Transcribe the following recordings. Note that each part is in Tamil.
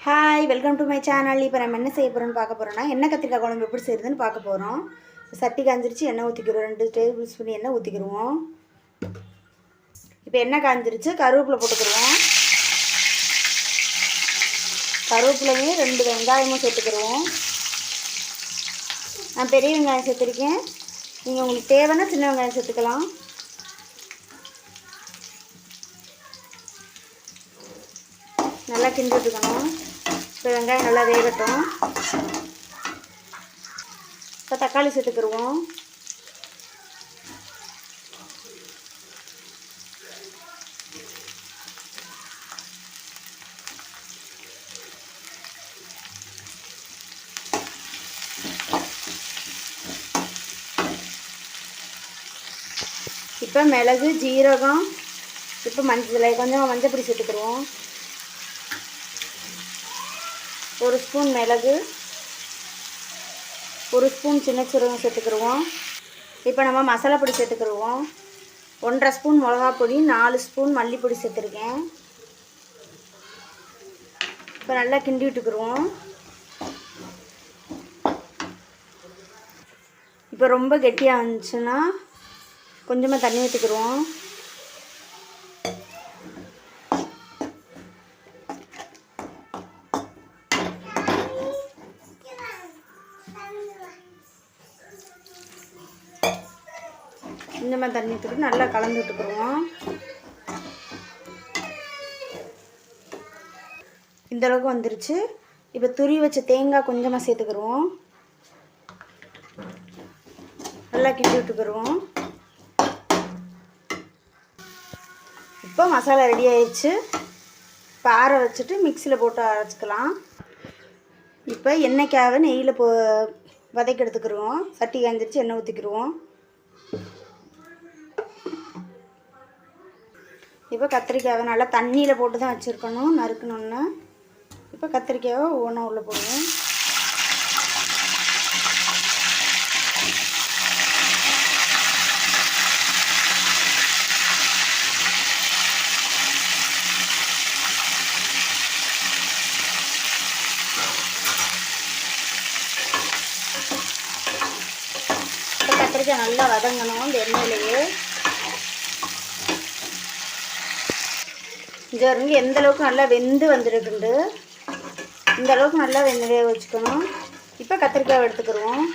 Hi welcome to my channel. இப்போ நம்ம என்ன செய்ய போகிறோம்னு பார்க்க போகிறோம்னா எண்ணெய் கத்திரிக்காய் குழம்பு எப்படி செய்யுதுன்னு பார்க்க போகிறோம். சட்டி காஞ்சிருச்சு, எண்ணெய் ஊற்றிக்கிறோம். 2 டேபிள் ஸ்பூன் எண்ணெய் ஊற்றிக்கிடுவோம். இப்போ எண்ணெய் காஞ்சிருச்சு, கருவேப்பிலை போட்டுக்கிடுவோம். கருவேப்பிலையும் 2 வெங்காயமும் சேர்த்துக்கிடுவோம். நான் பெரிய வெங்காயம் சேர்த்துருக்கேன், நீங்கள் உங்களுக்கு தேவைன்னா சின்ன வெங்காயம் சேர்த்துக்கலாம். நல்லா கிண்டி விட்டுக்கணும். இப்போ வெங்காயம் நல்லா வேகட்டும். இப்போ தக்காளி சேர்த்துக்கிடுவோம். இப்போ மிளகு, ஜீரகம், இப்போ கொஞ்சமாக மஞ்சள் பொடி சேர்த்துக்கிடுவோம். 1 ஸ்பூன் மிளகு, 1 ஸ்பூன் சின்ன சீரகம் சேர்த்துக்கிடுவோம். இப்போ நம்ம மசாலா பொடி சேர்த்துக்கிடுவோம். 1.5 ஸ்பூன் மிளகா பொடி, 4 ஸ்பூன் மல்லிப்பொடி சேர்த்துருக்கேன். இப்போ நல்லா கிண்டி விட்டுக்கிடுவோம். இப்போ ரொம்ப கெட்டியாக இருந்துச்சுன்னா கொஞ்சமாக தண்ணி ஊற்றிக்கிடுவோம். கொஞ்சமாக தண்ணி ஊற்றிட்டு நல்லா கலந்து விட்டுக்குருவோம். இந்தளவுக்கு வந்துருச்சு. இப்போ துருவி வச்ச தேங்காய் கொஞ்சமாக சேர்த்துக்கிடுவோம். நல்லா கிண்டி விட்டுக்கிடுவோம். இப்போ மசாலா ரெடி ஆயிடுச்சு. இப்போ ஆற வச்சுட்டு மிக்சியில் போட்டு அரைச்சிக்கலாம். இப்போ எண்ணெய்க்காக நெய்யில் வதக்கி எடுத்துக்கிடுவோம். சட்டி காஞ்சிருச்சு, எண்ணெய் ஊற்றிக்கிடுவோம். இப்போ கத்திரிக்காயை நல்லா தண்ணியில் போட்டு தான் வச்சுருக்கணும் நறுக்கணுன்னு. இப்போ கத்திரிக்காயை ஒவ்வொன்றா உள்ளே போடுவோம். இப்போ கத்திரிக்காய் நல்லா வதங்கணும் இந்த எண்ணெயிலேயே. ஜருங்க எந்த அளவுக்கு நல்லா வெந்து வந்துருக்குண்டு, இந்த அளவுக்கு நல்லா வேக வச்சுக்கணும். இப்போ கத்திரிக்காய் எடுத்துக்கிடுவோம்.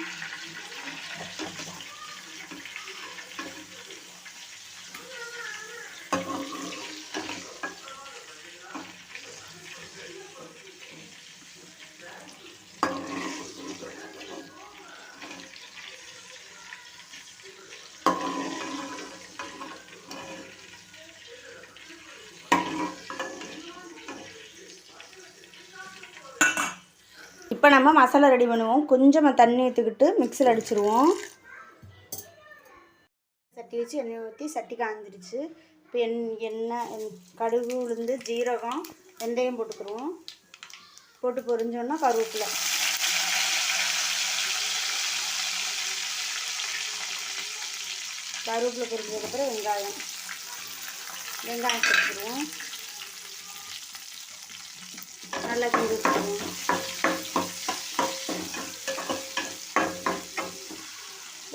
இப்போ நம்ம மசாலா ரெடி பண்ணுவோம். கொஞ்சமாக தண்ணி ஊற்றிக்கிட்டு மிக்சியில் அடிச்சிடுவோம். சட்டி வச்சு எண்ணெய் ஊற்றி சட்டி காஞ்சிடுச்சு. இப்போ எண்ணெய், கடுகு, உளுந்து, ஜீரகம், வெந்தயம் போட்டுக்கிடுவோம். போட்டு பொரிஞ்சோன்னா கருவேப்பிலை, பொரிஞ்சதுக்கப்புறம் வெங்காயம் சேர்த்துக்கிடுவோம். நல்லா கிண்டி வச்சுக்குவோம்.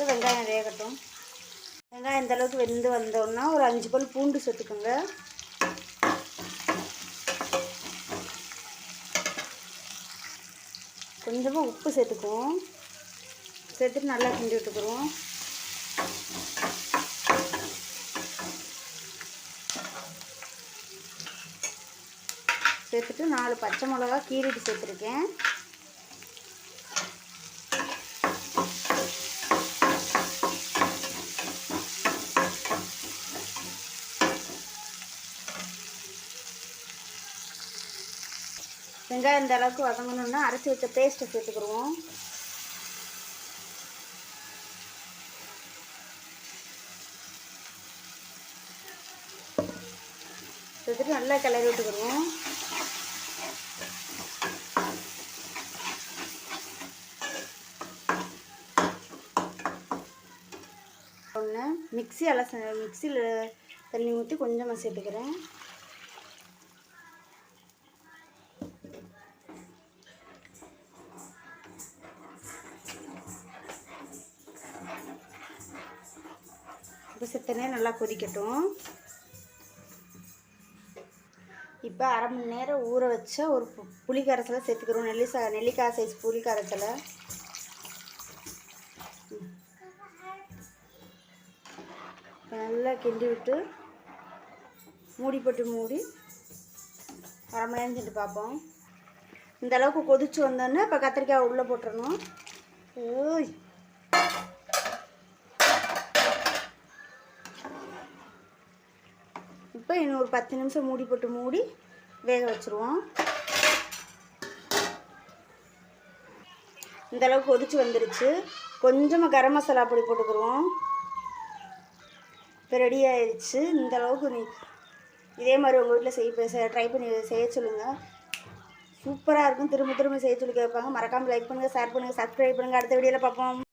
வெங்காயம் வேகட்டும். வெங்காயம் இந்த அளவுக்கு வெந்து வந்தோன்னா ஒரு 5 பல் பூண்டு சேர்த்துக்கோங்க. கொஞ்சமாக உப்பு சேர்த்துக்குவோம். சேர்த்துட்டு நல்லா கிண்டி விட்டுக்குருவோம். சேர்த்துட்டு 4 பச்சை மிளகா கீறிட்டு சேர்த்துருக்கேன். வெங்காயம் இந்த அளவுக்கு வதங்கணுன்னா அரைச்சி வச்ச பேஸ்ட்டை சேர்த்துக்கிடுவோம். சேர்த்துட்டு நல்லா கிளறி விட்டுக்கிடுவோம். மிக்சியில் தண்ணி ஊற்றி கொஞ்சமாக சேர்த்துக்கிறேன். இப்போ சித்தனே நல்லா கொதிக்கட்டும். இப்போ அரை மணி நேரம் ஊற வச்ச ஒரு புளி கரைசலை சேர்த்துக்கிறோம். நெல்லிக்காய் சைஸ் புளி கரைசலை நல்லா கிண்டி விட்டு மூடி அரை மணி நேரம் செஞ்சு பார்ப்போம். இந்த அளவுக்கு கொதிச்சு வந்தோன்னே இப்போ கத்திரிக்காய் உள்ளே போட்டுறணும். ஓய், இப்போ இன்னும் ஒரு 10 நிமிஷம் மூடி வேக வச்சுருவோம். இந்த அளவுக்கு கொதிச்சு வந்துருச்சு. கொஞ்சமாக கரம் மசாலா பொடி போட்டுக்கிடுவோம். இப்போ ரெடி ஆயிடுச்சு. இந்த அளவுக்கு இதே மாதிரி உங்கள் வீட்டில் ட்ரை பண்ணி செய்ய சொல்லுங்கள். சூப்பராக இருக்கும். திரும்ப செய்ய சொல்லி கேட்பாங்க. மறக்காமல் லைக் பண்ணுங்கள், ஷேர் பண்ணுங்கள், சப்ஸ்கிரைப் பண்ணுங்கள். அடுத்த வீடியோவில் பார்ப்போம்.